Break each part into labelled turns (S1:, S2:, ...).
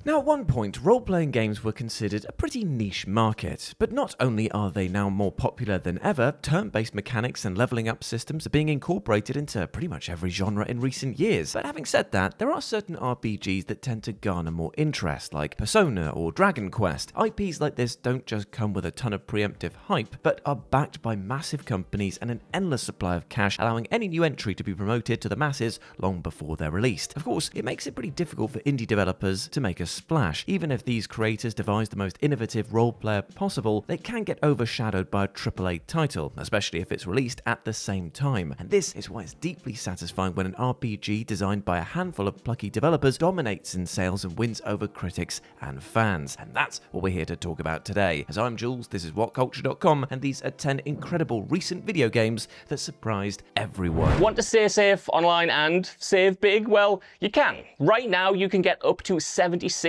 S1: Now, at one point, role-playing games were considered a pretty niche market, but not only are they now more popular than ever, turn-based mechanics and leveling up systems are being incorporated into pretty much every genre in recent years. But having said that, there are certain RPGs that tend to garner more interest, like Persona or Dragon Quest. IPs like this don't just come with a ton of preemptive hype, but are backed by massive companies and an endless supply of cash, allowing any new entry to be promoted to the masses long before they're released. Of course, it makes it pretty difficult for indie developers to make a splash. Even if these creators devise the most innovative role player possible, they can get overshadowed by a AAA title, especially if it's released at the same time. And this is why it's deeply satisfying when an RPG designed by a handful of plucky developers dominates in sales and wins over critics and fans. And that's what we're here to talk about today. As I'm Jules, this is WhatCulture.com, and these are 10 incredible recent video games that surprised everyone.
S2: Want to stay safe online and save big? Well, you can. Right now, you can get up to 76%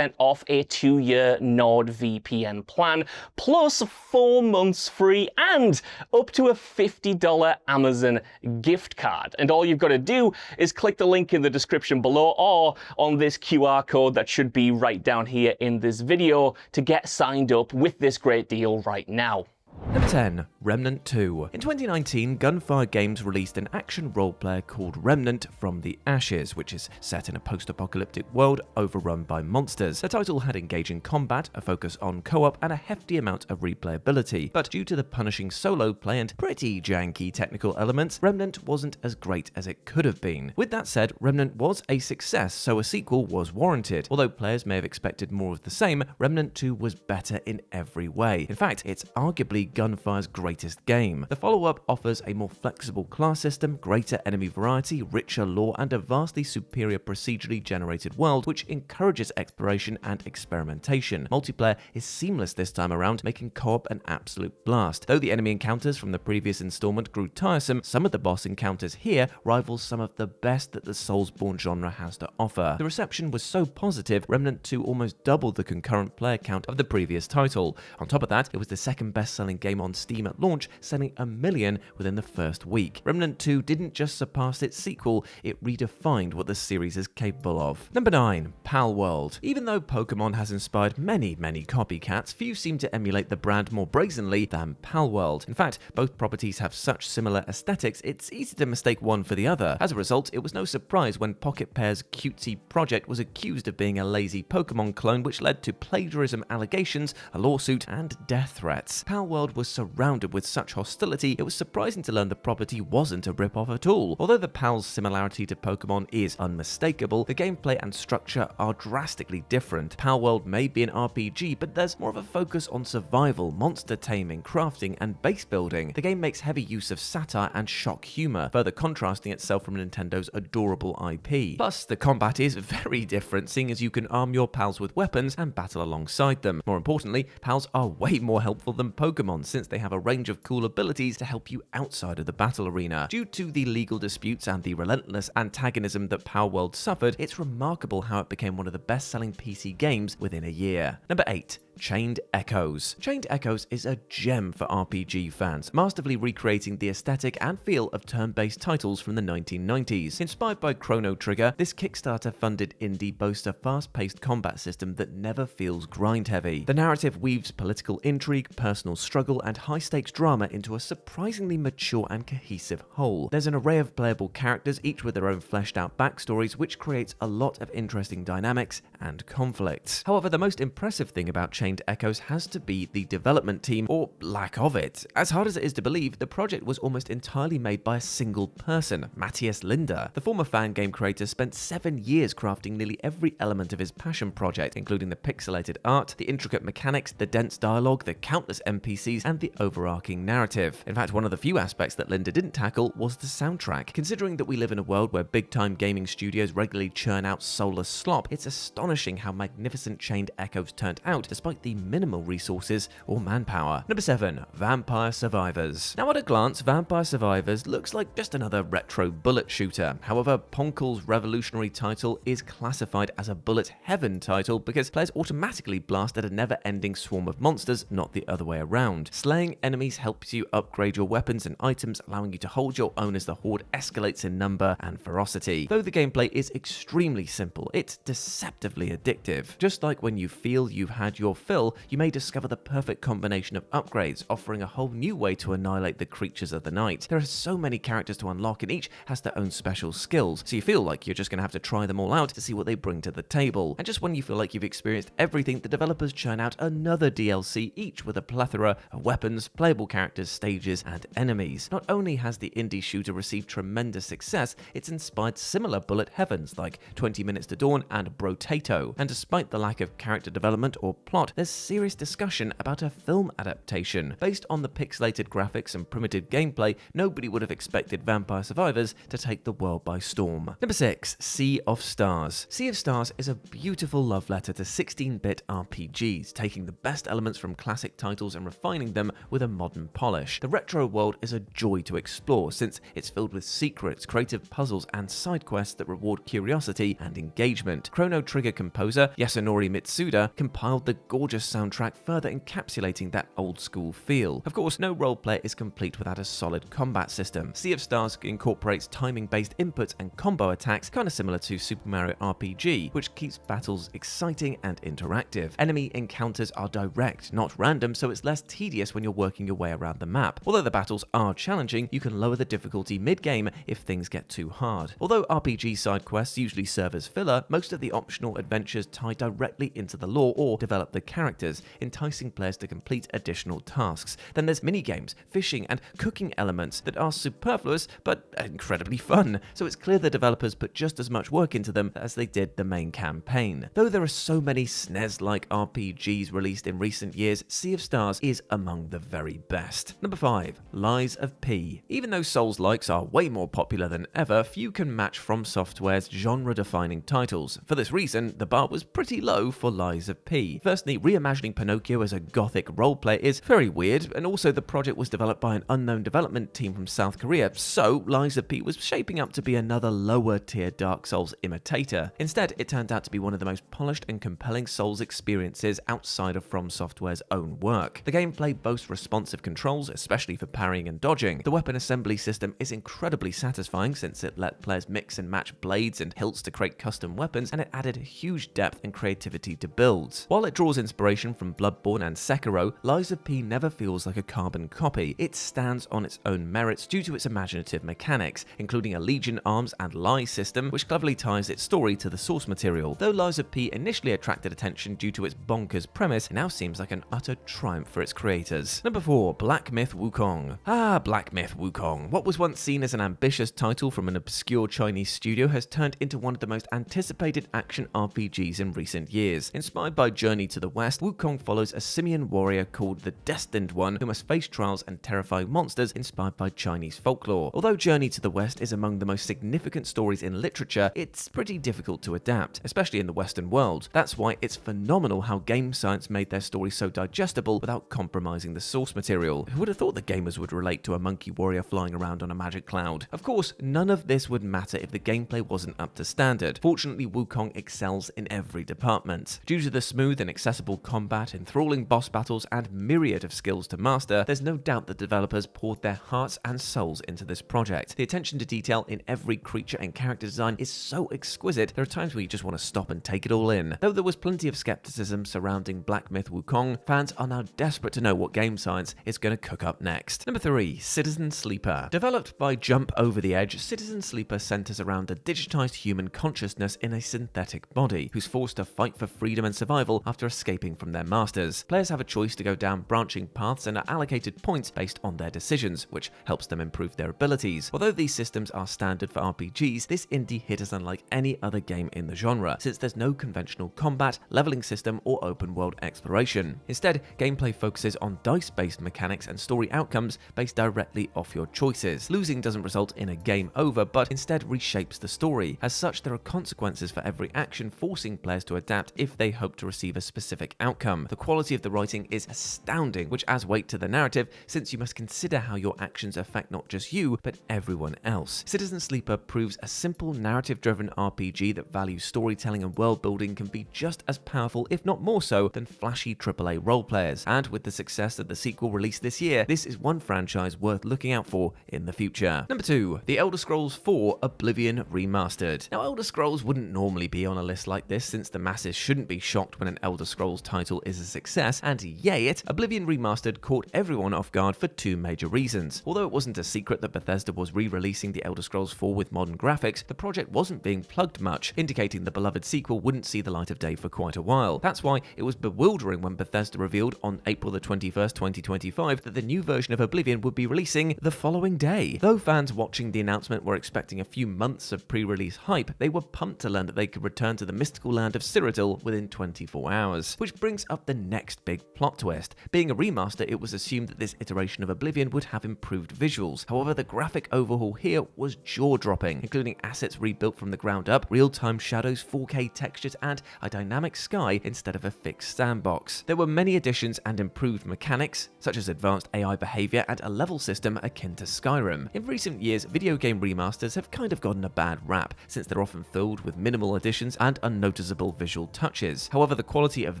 S2: off a 2-year NordVPN plan, plus 4 months free and up to a $50 Amazon gift card. And all you've got to do is click the link in the description below or on this QR code that should be right down here in this video to get signed up with this great deal right now.
S1: Number 10. Remnant 2. In 2019, Gunfire Games released an action role-player called Remnant from the Ashes, which is set in a post-apocalyptic world overrun by monsters. The title had engaging combat, a focus on co-op, and a hefty amount of replayability, but due to the punishing solo play and pretty janky technical elements, Remnant wasn't as great as it could have been. With that said, Remnant was a success, so a sequel was warranted. Although players may have expected more of the same, Remnant 2 was better in every way. In fact, it's arguably Gunfire's greatest game. The follow-up offers a more flexible class system, greater enemy variety, richer lore, and a vastly superior procedurally generated world which encourages exploration and experimentation. Multiplayer is seamless this time around, making co-op an absolute blast. Though the enemy encounters from the previous installment grew tiresome, some of the boss encounters here rival some of the best that the Soulsborne genre has to offer. The reception was so positive, Remnant 2 almost doubled the concurrent player count of the previous title. On top of that, it was the second best-selling game on Steam at launch, selling 1 million within the first week. Remnant 2 didn't just surpass its sequel, it redefined what the series is capable of. Number 9. Palworld. Even though Pokemon has inspired many copycats, few seem to emulate the brand more brazenly than Palworld. In fact, both properties have such similar aesthetics, it's easy to mistake one for the other. As a result, it was no surprise when Pocket Pair's cutesy project was accused of being a lazy Pokemon clone, which led to plagiarism allegations, a lawsuit, and death threats. Palworld was surrounded with such hostility, it was surprising to learn the property wasn't a rip-off at all. Although the PAL's similarity to Pokemon is unmistakable, the gameplay and structure are drastically different. Palworld may be an RPG, but there's more of a focus on survival, monster taming, crafting, and base building. The game makes heavy use of satire and shock humor, further contrasting itself from Nintendo's adorable IP. Plus, the combat is very different, seeing as you can arm your pals with weapons and battle alongside them. More importantly, pals are way more helpful than Pokemon, since they have a range of cool abilities to help you outside of the battle arena. Due to the legal disputes and the relentless antagonism that Palworld suffered, it's remarkable how it became one of the best-selling PC games within a year. Number 8. Chained Echoes. Chained Echoes is a gem for RPG fans, masterfully recreating the aesthetic and feel of turn-based titles from the 1990s. Inspired by Chrono Trigger, this Kickstarter-funded indie boasts a fast-paced combat system that never feels grind-heavy. The narrative weaves political intrigue, personal struggle, and high-stakes drama into a surprisingly mature and cohesive whole. There's an array of playable characters, each with their own fleshed-out backstories, which creates a lot of interesting dynamics and conflicts. However, the most impressive thing about Chained Echoes has to be the development team, or lack of it. As hard as it is to believe, the project was almost entirely made by a single person, Matthias Linder. The former fan game creator spent 7 years crafting nearly every element of his passion project, including the pixelated art, the intricate mechanics, the dense dialogue, the countless NPCs, and the overarching narrative. In fact, one of the few aspects that Linder didn't tackle was the soundtrack. Considering that we live in a world where big-time gaming studios regularly churn out soulless slop, it's astonishing how magnificent Chained Echoes turned out, despite despite the minimal resources or manpower. Number 7. Vampire Survivors. Now at a glance, Vampire Survivors looks like just another retro bullet shooter. However, Ponkel's revolutionary title is classified as a bullet heaven title because players automatically blast at a never-ending swarm of monsters, not the other way around. Slaying enemies helps you upgrade your weapons and items, allowing you to hold your own as the horde escalates in number and ferocity. Though the gameplay is extremely simple, it's deceptively addictive. Just like when you feel you've had your fill, you may discover the perfect combination of upgrades, offering a whole new way to annihilate the creatures of the night. There are so many characters to unlock and each has their own special skills, so you feel like you're just going to have to try them all out to see what they bring to the table. And just when you feel like you've experienced everything, the developers churn out another DLC, each with a plethora of weapons, playable characters, stages, and enemies. Not only has the indie shooter received tremendous success, it's inspired similar bullet heavens like 20 Minutes to Dawn and Brotato. And despite the lack of character development or plot, there's serious discussion about a film adaptation. Based on the pixelated graphics and primitive gameplay, nobody would have expected Vampire Survivors to take the world by storm. Number 6. Sea of Stars. Sea of Stars is a beautiful love letter to 16-bit RPGs, taking the best elements from classic titles and refining them with a modern polish. The retro world is a joy to explore since it's filled with secrets, creative puzzles, and side quests that reward curiosity and engagement. Chrono Trigger composer Yasunori Mitsuda compiled the gorgeous soundtrack, further encapsulating that old-school feel. Of course, no roleplay is complete without a solid combat system. Sea of Stars incorporates timing-based inputs and combo attacks, kind of similar to Super Mario RPG, which keeps battles exciting and interactive. Enemy encounters are direct, not random, so it's less tedious when you're working your way around the map. Although the battles are challenging, you can lower the difficulty mid-game if things get too hard. Although RPG side quests usually serve as filler, most of the optional adventures tie directly into the lore or develop the characters, enticing players to complete additional tasks. Then there's minigames, fishing, and cooking elements that are superfluous but incredibly fun, so it's clear the developers put just as much work into them as they did the main campaign. Though there are so many SNES-like RPGs released in recent years, Sea of Stars is among the very best. Number 5. Lies of P. Even though Souls-likes are way more popular than ever, few can match From Software's genre-defining titles. For this reason, the bar was pretty low for Lies of P. Firstly, reimagining Pinocchio as a gothic roleplay is very weird, and also the project was developed by an unknown development team from South Korea, so Lies of P was shaping up to be another lower-tier Dark Souls imitator. Instead, it turned out to be one of the most polished and compelling Souls experiences outside of From Software's own work. The gameplay boasts responsive controls, especially for parrying and dodging. The weapon assembly system is incredibly satisfying since it let players mix and match blades and hilts to create custom weapons, and it added huge depth and creativity to builds. While it draws inspiration from Bloodborne and Sekiro, Lies of P never feels like a carbon copy. It stands on its own merits due to its imaginative mechanics, including a Legion arms and lie system, which cleverly ties its story to the source material. Though Lies of P initially attracted attention due to its bonkers premise, it now seems like an utter triumph for its creators. Number 4. Black Myth Wukong. Black Myth Wukong. What was once seen as an ambitious title from an obscure Chinese studio has turned into one of the most anticipated action RPGs in recent years. Inspired by Journey to the West, Wukong follows a simian warrior called the Destined One who must face trials and terrifying monsters inspired by Chinese folklore. Although Journey to the West is among the most significant stories in literature, it's pretty difficult to adapt, especially in the Western world. That's why it's phenomenal how Game Science made their story so digestible without compromising the source material. Who would have thought the gamers would relate to a monkey warrior flying around on a magic cloud? Of course, none of this would matter if the gameplay wasn't up to standard. Fortunately, Wukong excels in every department. Due to the smooth and accessible combat, enthralling boss battles, and myriad of skills to master, there's no doubt that developers poured their hearts and souls into this project. The attention to detail in every creature and character design is so exquisite, there are times where you just want to stop and take it all in. Though there was plenty of skepticism surrounding Black Myth Wukong, fans are now desperate to know what Game Science is going to cook up next. Number 3. Citizen Sleeper. Developed by Jump Over the Edge, Citizen Sleeper centers around a digitized human consciousness in a synthetic body, who's forced to fight for freedom and survival after escaping from their masters. Players have a choice to go down branching paths and are allocated points based on their decisions, which helps them improve their abilities. Although these systems are standard for RPGs, this indie hit is unlike any other game in the genre, since there's no conventional combat, leveling system, or open world exploration. Instead, gameplay focuses on dice-based mechanics and story outcomes based directly off your choices. Losing doesn't result in a game over, but instead reshapes the story. As such, there are consequences for every action, forcing players to adapt if they hope to receive a specific specific outcome. The quality of the writing is astounding, which adds weight to the narrative since you must consider how your actions affect not just you, but everyone else. Citizen Sleeper proves a simple narrative-driven RPG that values storytelling and world building can be just as powerful, if not more so, than flashy AAA role players. And with the success of the sequel released this year, this is one franchise worth looking out for in the future. Number 2, The Elder Scrolls 4 Oblivion Remastered. Now, Elder Scrolls wouldn't normally be on a list like this since the masses shouldn't be shocked when an Elder Scrolls title is a success, and yay it, Oblivion Remastered caught everyone off guard for two major reasons. Although it wasn't a secret that Bethesda was re-releasing The Elder Scrolls 4 with modern graphics, the project wasn't being plugged much, indicating the beloved sequel wouldn't see the light of day for quite a while. That's why it was bewildering when Bethesda revealed on April the 21st, 2025 that the new version of Oblivion would be releasing the following day. Though fans watching the announcement were expecting a few months of pre-release hype, they were pumped to learn that they could return to the mystical land of Cyrodiil within 24 hours. Which brings up the next big plot twist. Being a remaster, it was assumed that this iteration of Oblivion would have improved visuals. However, the graphic overhaul here was jaw-dropping, including assets rebuilt from the ground up, real-time shadows, 4K textures, and a dynamic sky instead of a fixed sandbox. There were many additions and improved mechanics, such as advanced AI behavior and a level system akin to Skyrim. In recent years, video game remasters have kind of gotten a bad rap, since they're often filled with minimal additions and unnoticeable visual touches. However, the quality of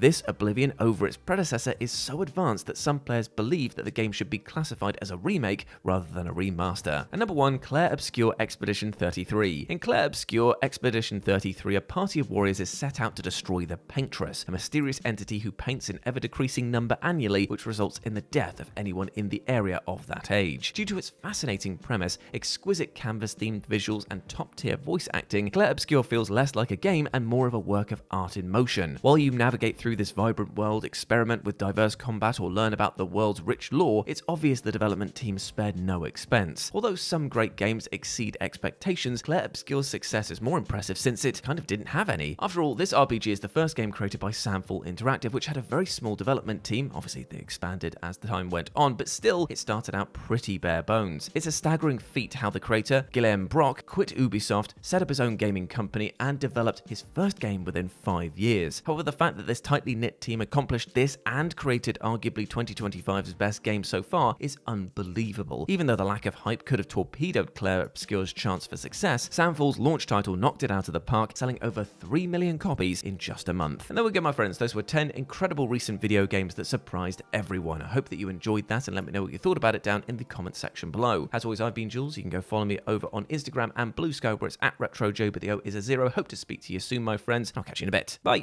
S1: this Oblivion over its predecessor is so advanced that some players believe that the game should be classified as a remake rather than a remaster. And number 1, Clare Obscure Expedition 33. In Clare Obscure Expedition 33, a party of warriors is set out to destroy the Paintress, a mysterious entity who paints in ever-decreasing number annually, which results in the death of anyone in the area of that age. Due to its fascinating premise, exquisite canvas-themed visuals, and top-tier voice acting, Clare Obscure feels less like a game and more of a work of art in motion. While you navigate through this vibrant world, experiment with diverse combat, or learn about the world's rich lore, it's obvious the development team spared no expense. Although some great games exceed expectations, Clare Obscure's success is more impressive since it kind of didn't have any. After all, this RPG is the first game created by Samfall Interactive, which had a very small development team. Obviously, they expanded as the time went on, but still, it started out pretty bare bones. It's a staggering feat how the creator, Guillaume Brock, quit Ubisoft, set up his own gaming company, and developed his first game within 5 years. However, the fact that this tightly knit team accomplished this and created arguably 2025's best game so far is unbelievable. Even though the lack of hype could have torpedoed Clare Obscure's chance for success, Samfall's launch title knocked it out of the park, selling over 3 million copies in just a month. And there we go, my friends. Those were 10 incredible recent video games that surprised everyone. I hope that you enjoyed that, and let me know what you thought about it down in the comment section below. As always, I've been Jules. You can go follow me over on Instagram and Blue Sky, where it's @RetroJoe, but the O is a 0. Hope to speak to you soon, my friends. I'll catch you in a bit. Bye.